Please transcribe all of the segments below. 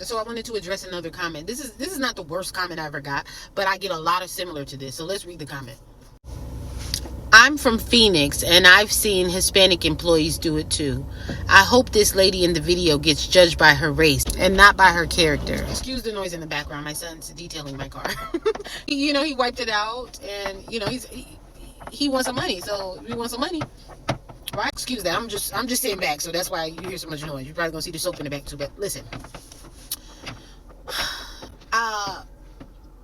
So I wanted to address another comment. This is not the worst comment I ever got, but I get a lot of similar to this. So let's read the comment. I'm from Phoenix, and I've seen Hispanic employees do it too. I hope this lady in the video gets judged by her race and not by her character. Excuse the noise in the background. My son's detailing my car. He wiped it out, and he wants some money. So he wants some money, right? Excuse that. I'm just sitting back, so that's why you hear so much noise. You're probably gonna see the soap in the back too. But listen,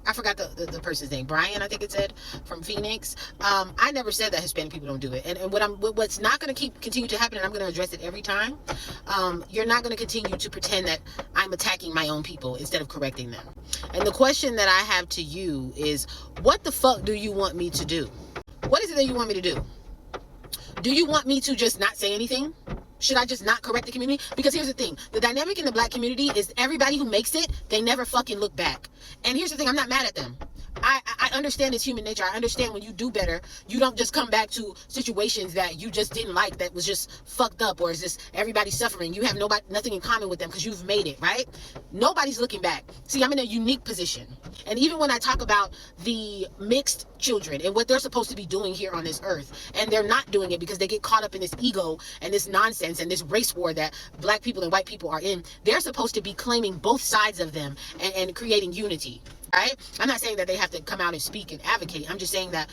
I forgot the person's name. Brian, I think it said, from Phoenix. I never said that Hispanic people don't do it. And what's not going to continue to happen, and I'm going to address it every time, you're not going to continue to pretend that I'm attacking my own people instead of correcting them. And the question that I have to you is, what the fuck do you want me to do? What is it that you want me to do? Do you want me to just not say anything? Should I just not correct the community? Because here's the thing. The dynamic in the black community is everybody who makes it, they never fucking look back. And here's the thing. I'm not mad at them. I understand it's human nature. I understand when you do better, you don't just come back to situations that you just didn't like, that was just fucked up, or is just everybody suffering. You have nothing in common with them because you've made it, right? Nobody's looking back. See, I'm in a unique position. And even when I talk about the mixed children and what they're supposed to be doing here on this earth, and they're not doing it because they get caught up in this ego and this nonsense and this race war that black people and white people are in, they're supposed to be claiming both sides of them and creating unity. Right? I'm not saying that they have to come out and speak and advocate. I'm just saying that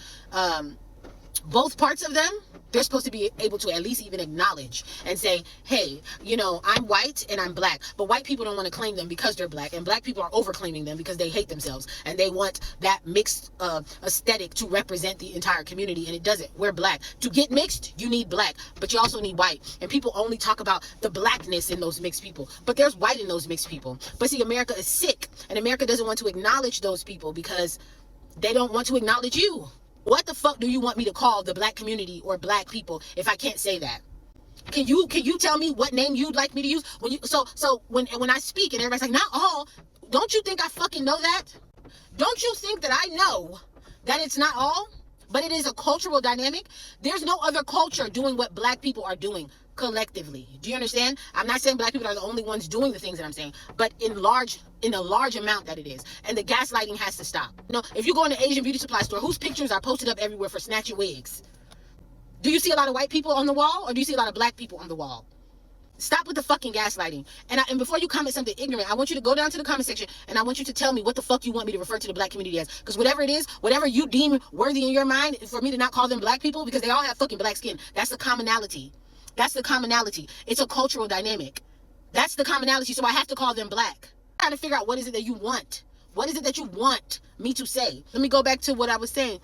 both parts of them, they're supposed to be able to at least even acknowledge and say, hey, I'm white and I'm black, but white people don't want to claim them because they're black, and black people are overclaiming them because they hate themselves and they want that mixed aesthetic to represent the entire community, and it doesn't. We're black. To get mixed, you need black, but you also need white. And people only talk about the blackness in those mixed people, but there's white in those mixed people. But see, America is sick, and America doesn't want to acknowledge those people because they don't want to acknowledge you. What the fuck do you want me to call the black community or black people if I can't say that? Can you tell me what name you'd like me to use? When I speak and everybody's like, not all, don't you think I fucking know that? Don't you think that I know that it's not all, but it is a cultural dynamic? There's no other culture doing what black people are doing collectively. Do you understand? I'm not saying black people are the only ones doing the things that I'm saying, but in a large amount that it is. And the gaslighting has to stop. If you go in an Asian beauty supply store, whose pictures are posted up everywhere for snatching wigs? Do you see a lot of white people on the wall, or do you see a lot of black people on the wall? Stop with the fucking gaslighting. And before you comment something ignorant, I want you to go down to the comment section, and I want you to tell me what the fuck you want me to refer to the black community as. Because whatever it is, whatever you deem worthy in your mind for me to not call them black people, because they all have fucking black skin. That's the commonality. That's the commonality. It's a cultural dynamic. That's the commonality, so I have to call them black. I'm trying to figure out, what is it that you want? What is it that you want me to say? Let me go back to what I was saying.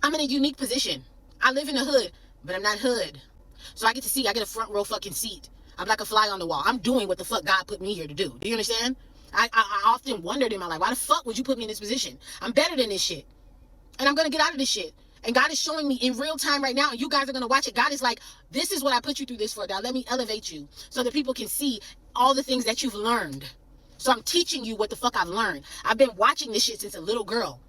I'm in a unique position. I live in the hood, but I'm not hood. So I get a front row fucking seat. I'm like a fly on the wall. I'm doing what the fuck God put me here to do. Do you understand? I often wondered in my life, why the fuck would you put me in this position? I'm better than this shit. And I'm going to get out of this shit. And God is showing me in real time right now, and you guys are going to watch it. God is like, this is what I put you through this for. Now let me elevate you so that people can see all the things that you've learned. So I'm teaching you what the fuck I've learned. I've been watching this shit since a little girl.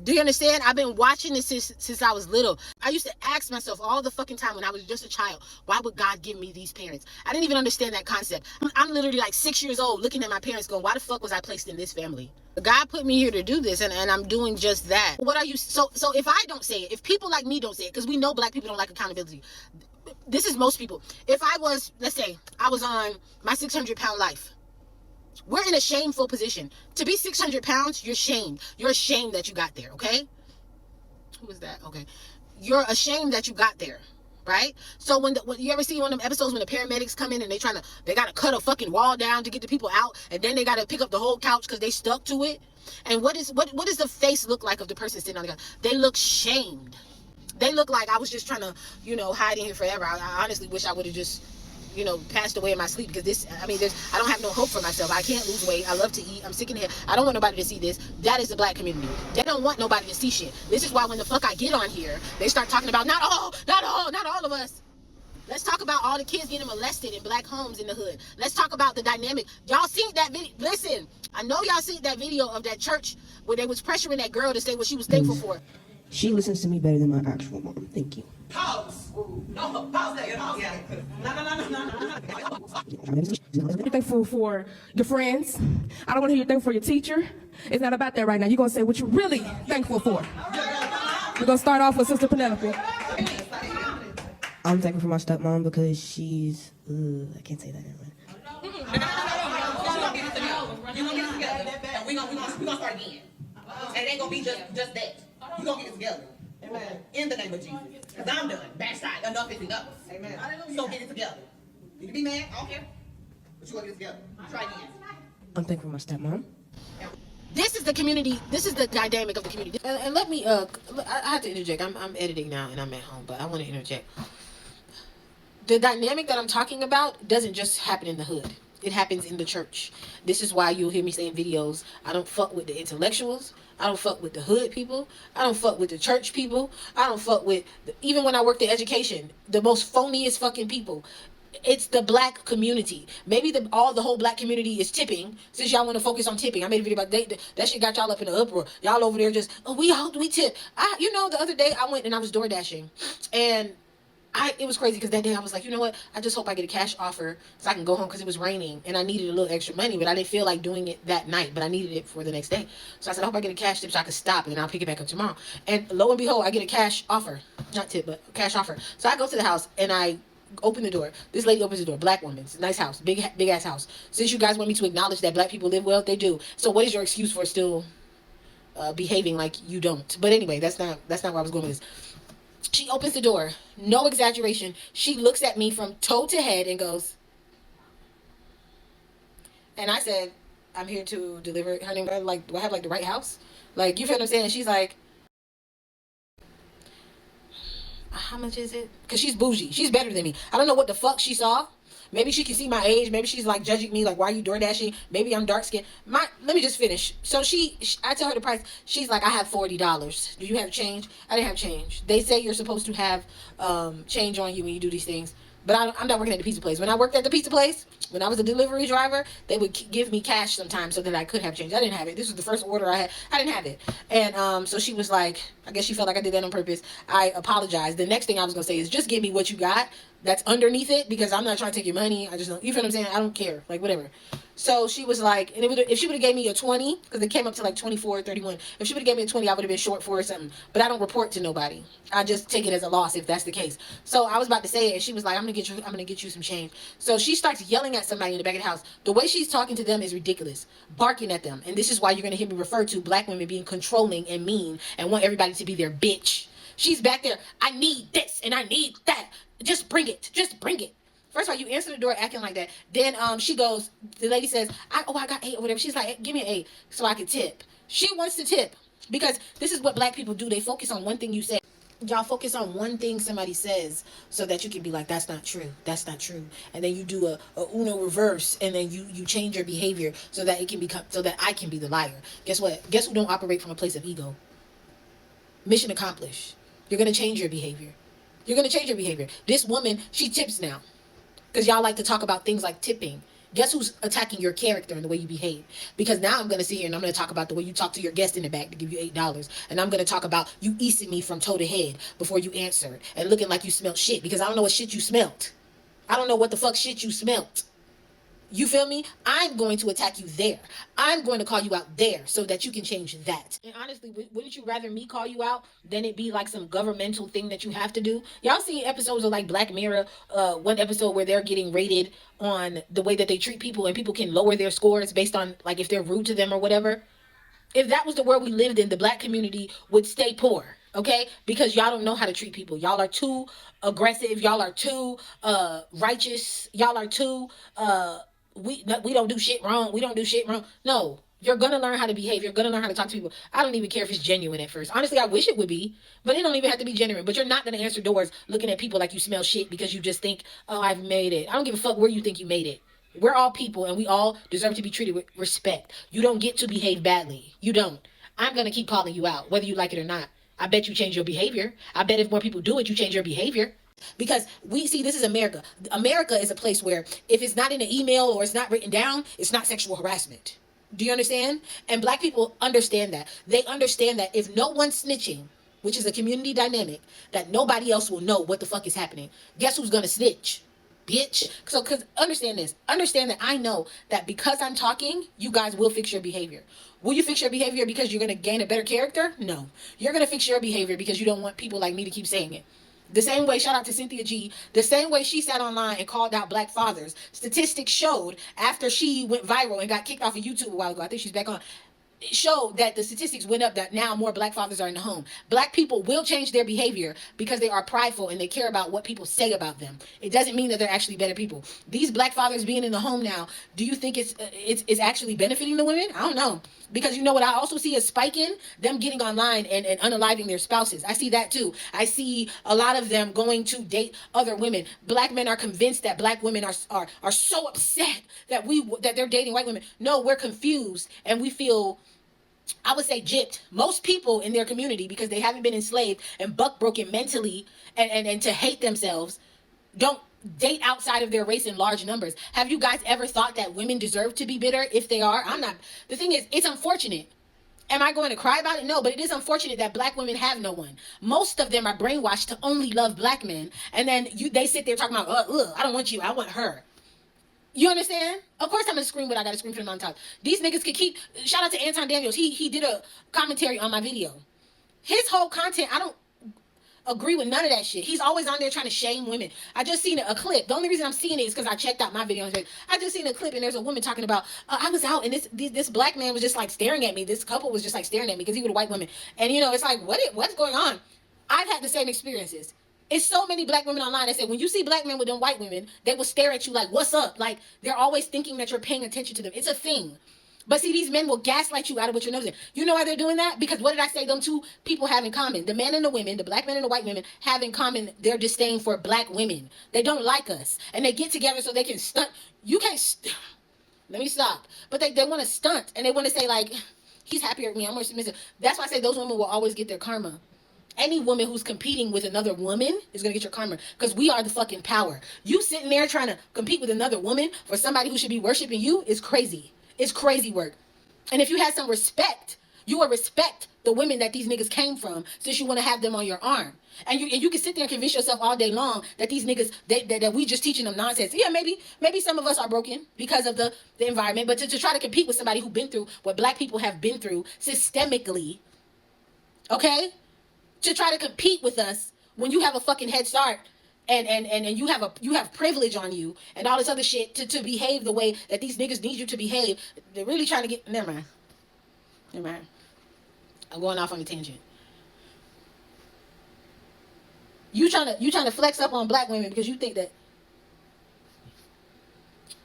Do you understand? I've been watching this since I was little. I used to ask myself all the fucking time when I was just a child, why would God give me these parents? I didn't even understand that concept. I'm literally like 6 years old looking at my parents going, why the fuck was I placed in this family? God put me here to do this, and I'm doing just that. What are you? So if I don't say it, if people like me don't say it, because we know black people don't like accountability. This is most people. If I was, let's say, I was on my 600-pound life. We're in a shameful position. To be 600 pounds, you're shamed. You're ashamed that you got there, okay? Who is that? Okay. You're ashamed that you got there, right? So when you ever see one of them episodes when the paramedics come in and they gotta cut a fucking wall down to get the people out, and then they gotta pick up the whole couch because they stuck to it? And what does the face look like of the person sitting on the couch? They look shamed. They look like I was just trying to, hide in here forever. I honestly wish I would have just passed away in my sleep, because I don't have no hope for myself. I can't lose weight. I love to eat. I'm sick in the head. I don't want nobody to see this. That is the black community. They don't want nobody to see shit. This is why when the fuck I get on here, they start talking about not all of us. Let's talk about all the kids getting molested in black homes in the hood. Let's talk about the dynamic. Y'all seen that video? Listen, I know y'all seen that video of that church where they was pressuring that girl to say what she was thankful for. She listens to me better than my actual mom. Thank you. Pause. No, pause that. Pause that. No. You're thankful for your friends. I don't want to hear you're thankful for your teacher. It's not about that right now. You're going to say what you're really thankful for. We're going to start off with Sister Penelope. I'm thankful for my stepmom because she's, I can't say that anymore. You're gonna get it together. And we're gonna start again. And it ain't gonna be just that. You're gonna get it together. Amen. In the name of Jesus. Because I'm done. Backside. Enough is enough. Amen. You're gonna get it together. You can be mad, I don't care. But you're gonna get it together. Try again. I'm thankful for my stepmom. This is the community. This is the dynamic of the community. And let me, I have to interject. I'm editing now and I'm at home, but I want to interject. The dynamic that I'm talking about doesn't just happen in the hood. It happens in the church. This is why you'll hear me say in videos, I don't fuck with the intellectuals. I don't fuck with the hood people. I don't fuck with the church people. I don't fuck with, even when I worked in education, the most phoniest fucking people. It's the black community. Maybe the whole black community is tipping. Since y'all want to focus on tipping, I made a video about that shit got y'all up in the uproar. Y'all over there just, oh, we tip. The other day I went and I was door dashing, and it was crazy because that day I was like, you know what? I just hope I get a cash offer so I can go home because it was raining and I needed a little extra money, but I didn't feel like doing it that night, but I needed it for the next day. So I said, I hope I get a cash tip so I can stop and then I'll pick it back up tomorrow. And lo and behold, I get a cash offer. Not tip, but cash offer. So I go to the house and I open the door. This lady opens the door. Black woman. It's a nice house. Big ass house. Since you guys want me to acknowledge that black people live well, they do. So what is your excuse for still behaving like you don't? But anyway, that's not where I was going with this. She opens the door. No exaggeration. She looks at me from toe to head and goes, and I said, I'm here to deliver. Her name, like, do I have like the right house? Like, you feel what I'm saying? And she's like, how much is it? Because she's bougie. She's better than me. I don't know what the fuck she saw. Maybe she can see my age. Maybe she's like judging me, like, why are you door dashing? Maybe I'm dark skinned. Let me just finish. So I tell her the price. She's like, I have $40. Do you have change? I didn't have change. They say you're supposed to have change on you when you do these things. But I'm not working at the pizza place. When I worked at the pizza place, when I was a delivery driver, they would give me cash sometimes so that I could have change. I didn't have it. This was the first order I had. I didn't have it. And so she was like, I guess she felt like I did that on purpose. I apologized. The next thing I was going to say is just give me what you got that's underneath it, because I'm not trying to take your money. I just don't, you feel what I'm saying? I don't care. Like, whatever. So she was like, and if she would have gave me a 20, because it came up to like 24, 31. If she would have gave me a 20, I would have been short for or something. But I don't report to nobody. I just take it as a loss if that's the case. So I was about to say it, and she was like, I'm gonna get you some change. So she starts yelling at somebody in the back of the house. The way she's talking to them is ridiculous. Barking at them. And this is why you're gonna hear me refer to black women being controlling and mean and want everybody to be their bitch. She's back there, I need this and I need that. Just bring it. Just bring it. First of all, you answer the door acting like that. Then she goes, the lady says, I got 8 or whatever. She's like, give me an 8 so I can tip. She wants to tip because this is what black people do. They focus on one thing you say. Y'all focus on one thing somebody says so that you can be like, that's not true. That's not true. And then you do a Uno reverse, and then you change your behavior so that it can become, so that I can be the liar. Guess what? Guess who don't operate from a place of ego? Mission accomplished. You're going to change your behavior. You're going to change your behavior. This woman, she tips now. Because y'all like to talk about things like tipping. Guess who's attacking your character and the way you behave? Because now I'm going to sit here and I'm going to talk about the way you talk to your guest in the back to give you $8. And I'm going to talk about you easing me from toe to head before you answered. And looking like you smelled shit. Because I don't know what shit you smelled. I don't know what the fuck shit you smelled. You feel me? I'm going to attack you there. I'm going to call you out there so that you can change that. And honestly, wouldn't you rather me call you out than it be like some governmental thing that you have to do? Y'all seen episodes of like Black Mirror, one episode where they're getting rated on the way that they treat people, and people can lower their scores based on like if they're rude to them or whatever. If that was the world we lived in, the black community would stay poor. Okay? Because y'all don't know how to treat people. Y'all are too aggressive. Y'all are too righteous. Y'all are too we don't do shit wrong. We don't do shit wrong. No, you're gonna learn how to behave. You're gonna learn how to talk to people. I don't even care if it's genuine at first. Honestly, I wish it would be, but it don't even have to be genuine. But you're not gonna answer doors looking at people like you smell shit because you just think, oh, I've made it. I don't give a fuck where you think you made it. We're all people, and we all deserve to be treated with respect. You don't get to behave badly. You don't. I'm gonna keep calling you out, whether you like it or not. I bet you change your behavior. I bet if more people do it, you change your behavior. Because we see, this is America. America is a place where if it's not in an email or it's not written down, it's not sexual harassment. Do you understand? And black people understand that. They understand that if no one's snitching, which is a community dynamic that nobody else will know what the fuck is happening, guess who's gonna snitch? Bitch. So, cause understand this. Understand that I know that because I'm talking, you guys will fix your behavior. Will you fix your behavior because you're gonna gain a better character? No. You're gonna fix your behavior because you don't want people like me to keep saying it. The same way, shout out to Cynthia G, the same way she sat online and called out black fathers. Statistics showed after she went viral and got kicked off of YouTube a while ago, I think she's back on, it showed that the statistics went up that now more black fathers are in the home. Black people will change their behavior because they are prideful and they care about what people say about them. It doesn't mean that they're actually better people. These black fathers being in the home now, do you think it's actually benefiting the women? I don't know. Because you know what I also see is spiking them getting online and unaliving their spouses. I see that too. I see a lot of them going to date other women. Black men are convinced that black women are so upset that they're dating white women. No, we're confused and we feel, I would say, gypped. Most people in their community, because they haven't been enslaved and buck broken mentally and to hate themselves, don't date outside of their race in large numbers. Have you guys ever thought that women deserve to be bitter if they are? I'm not. The thing is, it's unfortunate. Am I going to cry about it? No, but it is unfortunate that black women have no one. Most of them are brainwashed to only love black men. And then they sit there talking about, I don't want you, I want her. You understand? Of course I'm gonna scream, but I gotta scream from the mountaintop. These niggas could keep, shout out to Anton Daniels. He did a commentary on my video. His whole content, I don't agree with none of that shit. He's always on there trying to shame women. I just seen a clip. The only reason I'm seeing it is because I checked out my video. I just seen a clip and there's a woman talking about, I was out and this black man was just like staring at me. This couple was just like staring at me because he was a white woman. And you know, it's like, what's going on? I've had the same experiences. It's so many black women online that say when you see black men with them white women, they will stare at you like, what's up? Like, they're always thinking that you're paying attention to them. It's a thing. But see, these men will gaslight you out of what you're nosing. You know why they're doing that? Because what did I say them two people have in common? The men and the women, the black men and the white women, have in common their disdain for black women. They don't like us. And they get together so they can stunt. You can't... Let me stop. But they want to stunt. And they want to say, like, he's happier than me. I'm more submissive. That's why I say those women will always get their karma. Any woman who's competing with another woman is going to get your karma. Because we are the fucking power. You sitting there trying to compete with another woman for somebody who should be worshiping you is crazy. It's crazy work. And if you had some respect, you would respect the women that these niggas came from since you want to have them on your arm. And you can sit there and convince yourself all day long that these niggas, that we just teaching them nonsense. Yeah, maybe some of us are broken because of the environment. But to try to compete with somebody who's been through what black people have been through systemically, okay? To try to compete with us when you have a fucking head start and you have privilege on you and all this other shit to behave the way that these niggas need you to behave. They're really trying to get... Never mind. I'm going off on a tangent. You trying to flex up on black women because you think that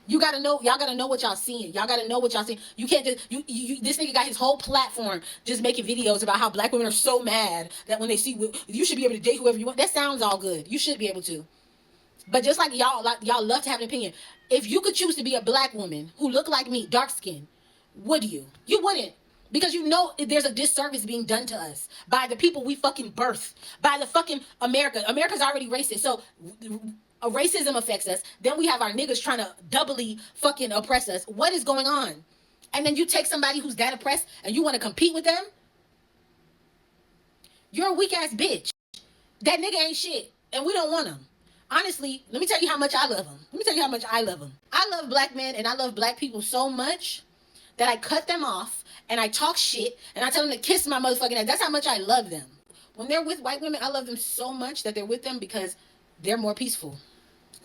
you gotta know, y'all gotta know what y'all seeing. Y'all gotta know what y'all seeing. You can't just, this nigga got his whole platform just making videos about how black women are so mad that when they see, you should be able to date whoever you want. That sounds all good. You should be able to. But just like y'all love to have an opinion. If you could choose to be a black woman who looked like me, dark skin, would you? You wouldn't. Because you know there's a disservice being done to us by the people we fucking birth, by the fucking America. America's already racist. So racism affects us. Then we have our niggas trying to doubly fucking oppress us. What is going on? And then you take somebody who's that oppressed and you want to compete with them? You're a weak ass bitch. That nigga ain't shit. And we don't want him. Honestly, let me tell you how much I love him. I love black men and I love black people so much that I cut them off and I talk shit and I tell them to kiss my motherfucking ass. That's how much I love them. When they're with white women, I love them so much that they're with them because they're more peaceful.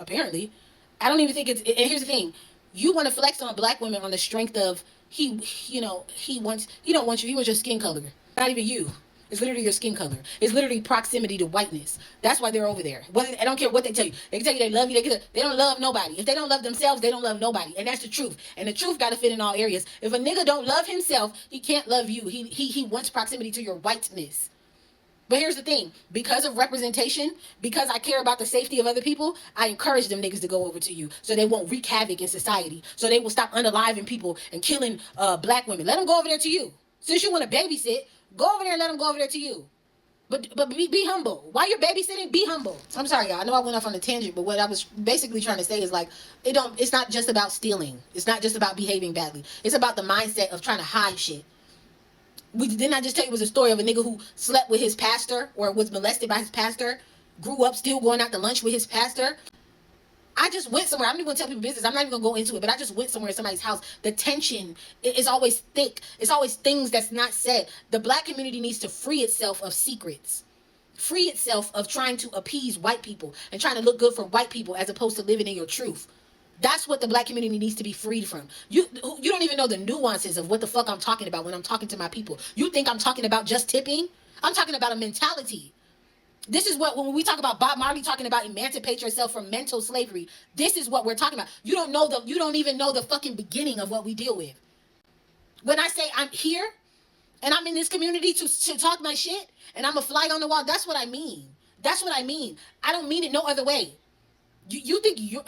Apparently. I don't even think and here's the thing. You want to flex on black women on the strength of he don't want you. He wants your skin color. Not even you. It's literally your skin color. It's literally proximity to whiteness. That's why they're over there. I don't care what they tell you. They can tell you they love you. They don't love nobody. If they don't love themselves, they don't love nobody. And that's the truth. And the truth got to fit in all areas. If a nigga don't love himself, he can't love you. He wants proximity to your whiteness. But here's the thing. Because of representation, because I care about the safety of other people, I encourage them niggas to go over to you so they won't wreak havoc in society. So they will stop unaliving people and killing black women. Let them go over there to you. Since you want to babysit, go over there and let them go over there to you. But be humble. While you're babysitting, be humble. I'm sorry, y'all. I know I went off on a tangent, but what I was basically trying to say is like, it's not just about stealing. It's not just about behaving badly. It's about the mindset of trying to hide shit. Didn't I just tell you it was a story of a nigga who slept with his pastor or was molested by his pastor, grew up still going out to lunch with his pastor? I just went somewhere. I'm not even going to tell people business. I'm not even going to go into it, but I just went somewhere in somebody's house. The tension is always thick. It's always things that's not said. The black community needs to free itself of secrets. Free itself of trying to appease white people and trying to look good for white people as opposed to living in your truth. That's what the black community needs to be freed from. You don't even know the nuances of what the fuck I'm talking about when I'm talking to my people. You think I'm talking about just tipping? I'm talking about a mentality. This is what, when we talk about Bob Marley talking about emancipate yourself from mental slavery, this is what we're talking about. You don't even know the fucking beginning of what we deal with. When I say I'm here and I'm in this community to talk my shit and I'm a fly on the wall, that's what I mean. That's what I mean. I don't mean it no other way. You think you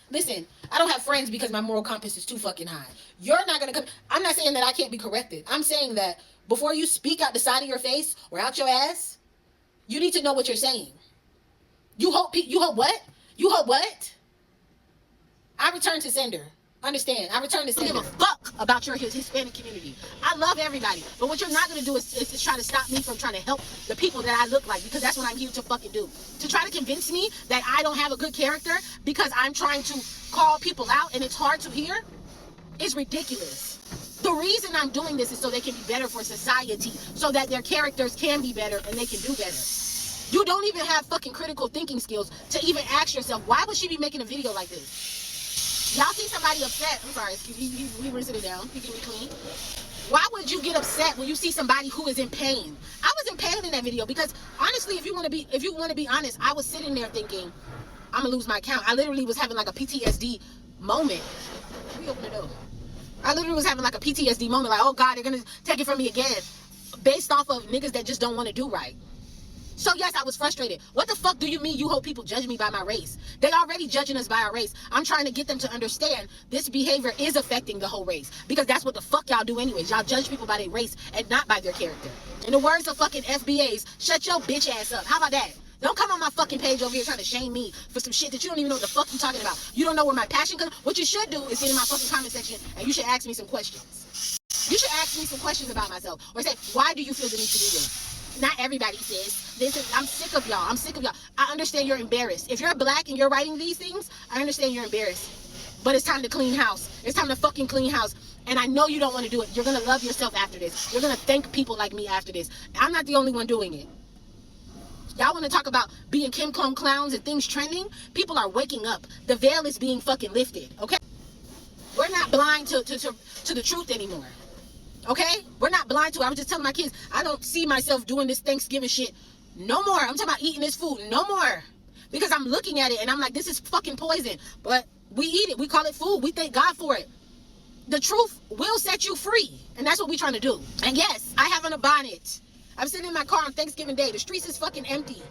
listen, I don't have friends because my moral compass is too fucking high. You're not gonna come. I'm not saying that I can't be corrected. I'm saying that before you speak out the side of your face or out your ass, you need to know what you're saying. You hope what? You hope what? I return to sender. Understand? I return to sender. I don't give a fuck about your Hispanic community. I love everybody. But what you're not going to do is try to stop me from trying to help the people that I look like, because that's what I'm here to fucking do. To try to convince me that I don't have a good character because I'm trying to call people out and it's hard to hear is ridiculous. The reason I'm doing this is so they can be better for society, so that their characters can be better and they can do better. You don't even have fucking critical thinking skills to even ask yourself, why would she be making a video like this? Y'all see somebody upset. I'm sorry, excuse me, we were sitting down. You get me clean. Why would you get upset when you see somebody who is in pain? I was in pain in that video because honestly, if you want to be honest, I was sitting there thinking, I'm gonna lose my account. I literally was having like a PTSD moment. Let me open the door. I literally was having like a PTSD moment, like, oh God, they're gonna take it from me again, based off of niggas that just don't want to do right. So yes, I was frustrated. What the fuck do you mean you hope people judge me by my race? They already judging us by our race. I'm trying to get them to understand this behavior is affecting the whole race, because that's what the fuck y'all do anyways. Y'all judge people by their race and not by their character. In the words of fucking FBAs, shut your bitch ass up. How about that? Don't come on my fucking page over here trying to shame me for some shit that you don't even know what the fuck you talking about. You don't know where my passion comes. What you should do is get in my fucking comment section and you should ask me some questions. You should ask me some questions about myself, or say, why do you feel the need to do this? Not everybody says this. I'm sick of y'all. I'm sick of y'all. I understand you're embarrassed. If you're black and you're writing these things, I understand you're embarrassed. But it's time to clean house. It's time to fucking clean house. And I know you don't want to do it. You're going to love yourself after this. You're going to thank people like me after this. I'm not the only one doing it. Y'all want to talk about being Kim Clone clowns and things trending? People are waking up. The veil is being fucking lifted, okay? We're not blind to the truth anymore. Okay? We're not blind to it. I was just telling my kids, I don't see myself doing this Thanksgiving shit no more. I'm talking about eating this food no more. Because I'm looking at it and I'm like, this is fucking poison. But we eat it. We call it food. We thank God for it. The truth will set you free. And that's what we're trying to do. And yes, I have on a bonnet. I'm sitting in my car on Thanksgiving Day. The streets is fucking empty.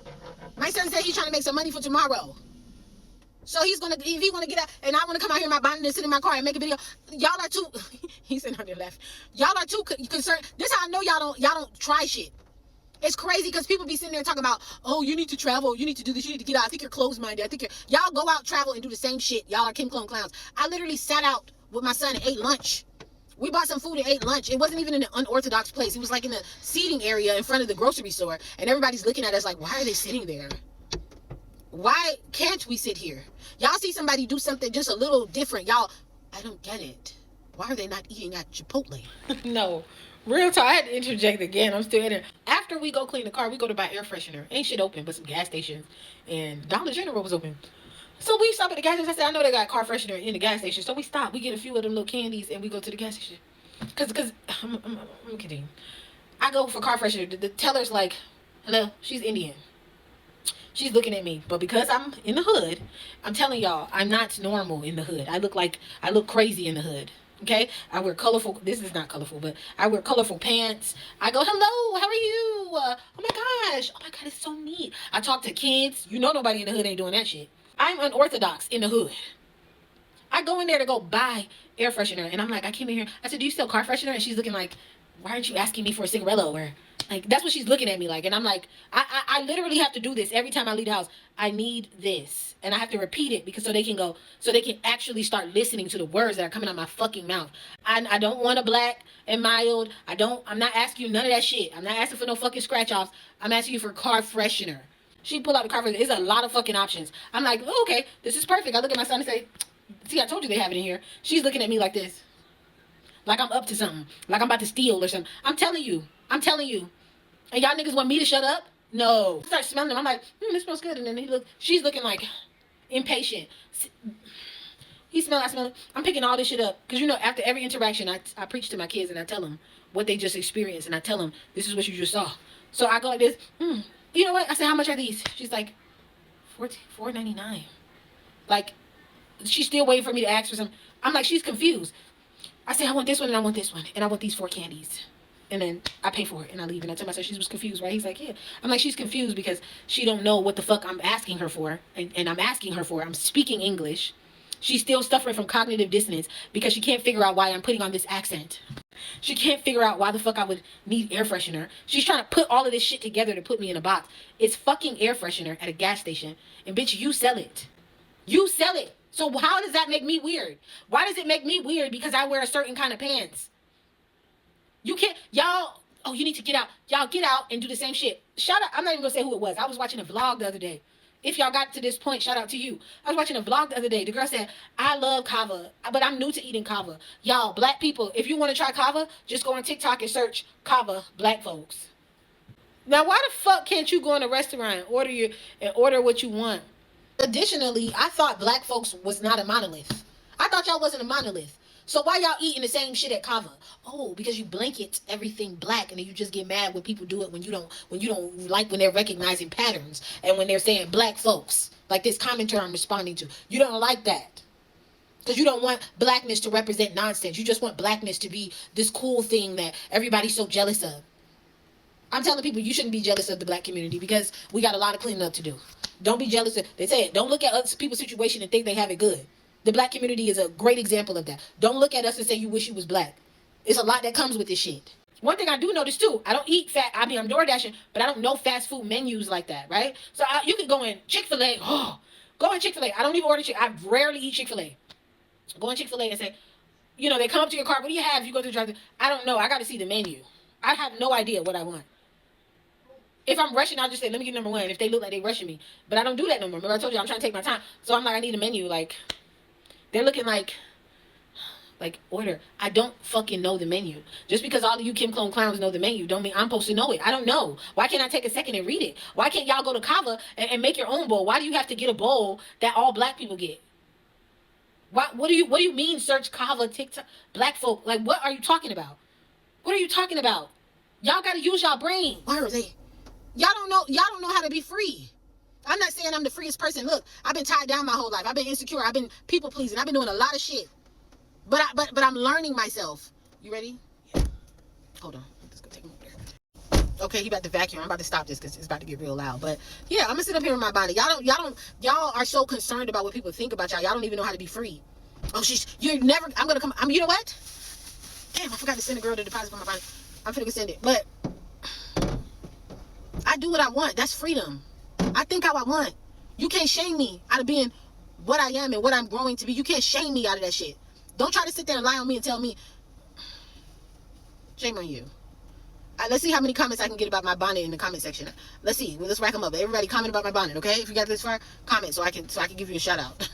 My son said he's trying to make some money for tomorrow. So if he want to get out, and I want to come out here in my bonnet and sit in my car and make a video, y'all are too, he's sitting on your left. Y'all are too concerned. This is how I know y'all don't try shit. It's crazy because people be sitting there talking about, oh, you need to travel, you need to do this, you need to get out. I think you're closed-minded. I think y'all go out, travel, and do the same shit. Y'all are Kim Clone clowns. I literally sat out with my son and ate lunch. We bought some food and ate lunch. It wasn't even in an unorthodox place. It was like in the seating area in front of the grocery store. And everybody's looking at us like, why are they sitting there? Why can't we sit here? Y'all see somebody do something just a little different. Y'all, I don't get it. Why are they not eating at Chipotle? No. Real talk. I had to interject again. I'm still in there. After we go clean the car, we go to buy air freshener. Ain't shit open but some gas stations. And Dollar General was open. So we stop at the gas station. I said, I know they got car freshener in the gas station. So we stop. We get a few of them little candies and we go to the gas station. Because I'm kidding. I go for car freshener. The teller's like, hello, she's Indian. She's looking at me. But because I'm in the hood, I'm telling y'all, I'm not normal in the hood. I look crazy in the hood. Okay? I wear colorful, this is not colorful, but I wear colorful pants. I go, hello, how are you? Oh my gosh, it's so neat. I talk to kids. You know nobody in the hood ain't doing that shit. I'm unorthodox in the hood. I go in there to go buy air freshener, and I'm like, I came in here. I said, do you sell car freshener? And she's looking like, why aren't you asking me for a cigarello? Or Like, that's what she's looking at me like. And I'm like, I literally have to do this every time I leave the house. I need this. And I have to repeat it because so they can actually start listening to the words that are coming out my fucking mouth. I don't want a black and mild. I'm not asking you none of that shit. I'm not asking for no fucking scratch offs. I'm asking you for car freshener. She pulled out the car freshener. There's a lot of fucking options. I'm like, oh, okay, this is perfect. I look at my son and say, see, I told you they have it in here. She's looking at me like this. Like I'm up to something. Like I'm about to steal or something. I'm telling you. And y'all niggas want me to shut up? No. I start smelling them. I'm like, this smells good. And then she's looking like impatient. I smell it. I'm picking all this shit up. Because, after every interaction, I preach to my kids and I tell them what they just experienced. And I tell them, this is what you just saw. So I go like this, you know what? I said, how much are these? She's like, $4.99. Like, she's still waiting for me to ask for some. I'm like, she's confused. I say, I want this one and I want this one. And I want these 4 candies. And then I pay for it and I leave. And I tell myself she was confused, right? He's like, yeah. I'm like, she's confused because she don't know what the fuck I'm asking her for. And I'm asking her for it. I'm speaking English. She's still suffering from cognitive dissonance because she can't figure out why I'm putting on this accent. She can't figure out why the fuck I would need air freshener. She's trying to put all of this shit together to put me in a box. It's fucking air freshener at a gas station. And bitch, you sell it. You sell it. So how does that make me weird? Why does it make me weird because I wear a certain kind of pants? You can't, y'all, you need to get out. Y'all get out and do the same shit. Shout out, I'm not even going to say who it was. I was watching a vlog the other day. If y'all got to this point, shout out to you. I was watching a vlog the other day. The girl said, I love kava, but I'm new to eating kava. Y'all, black people, if you want to try kava, just go on TikTok and search kava black folks. Now, why the fuck can't you go in a restaurant and order what you want? Additionally, I thought black folks was not a monolith. I thought y'all wasn't a monolith. So why y'all eating the same shit at kava? Oh, because you blanket everything black and then you just get mad when people do it when you don't like when they're recognizing patterns and when they're saying black folks. Like this commenter I'm responding to. You don't like that. Because you don't want blackness to represent nonsense. You just want blackness to be this cool thing that everybody's so jealous of. I'm telling people you shouldn't be jealous of the black community because we got a lot of cleaning up to do. Don't be jealous of, they say it, don't look at other people's situation and think they have it good. The black community is a great example of that. Don't look at us and say you wish you was black. It's a lot that comes with this shit. One thing I do notice too, I don't eat I'm door dashing, but I don't know fast food menus like that, right? So you can go in Chick-fil-A. Go in Chick-fil-A. I don't even order I rarely eat Chick-fil-A. Go in Chick-fil-A and say, they come up to your car. What do you have? You go to the drive-thru. I don't know. I got to see the menu. I have no idea what I want. If I'm rushing, I'll just say, let me get number 1. If they look like they rushing me. But I don't do that no more. Remember I told you I'm trying to take my time. So I'm like, I need a menu. Like, they're looking like order. I don't fucking know the menu. Just because all of you Kim Clone clowns know the menu don't mean I'm supposed to know it. I don't know. Why can't I take a second and read it? Why can't y'all go to Kava and make your own bowl? Why do you have to get a bowl that all black people get? What do you mean search Kava, TikTok, black folk? Like, what are you talking about? What are you talking about? Y'all gotta use y'all brain. Why are they? Y'all don't know how to be free. I'm not saying I'm the freest person. Look, I've been tied down my whole life. I've been insecure. I've been people pleasing. I've been doing a lot of shit. But I'm learning myself. You ready? Yeah. Hold on. Let's go take him over there. Okay, he about to vacuum. I'm about to stop this because it's about to get real loud. But yeah, I'm gonna sit up here in my bonnet. Y'all are so concerned about what people think about y'all. Y'all don't even know how to be free. Oh, I'm gonna come. You know what? Damn, I forgot to send a girl to deposit for my bonnet. I'm finna send it. But I do what I want. That's freedom. I think how I want. You can't shame me out of being what I am and what I'm growing to be. You can't shame me out of that shit. Don't try to sit there and lie on me and tell me. Shame on you. Let's see how many comments I can get about my bonnet in the comment section. Let's see. Let's rack them up. Everybody comment about my bonnet, okay? If you got this far, comment so I can give you a shout out.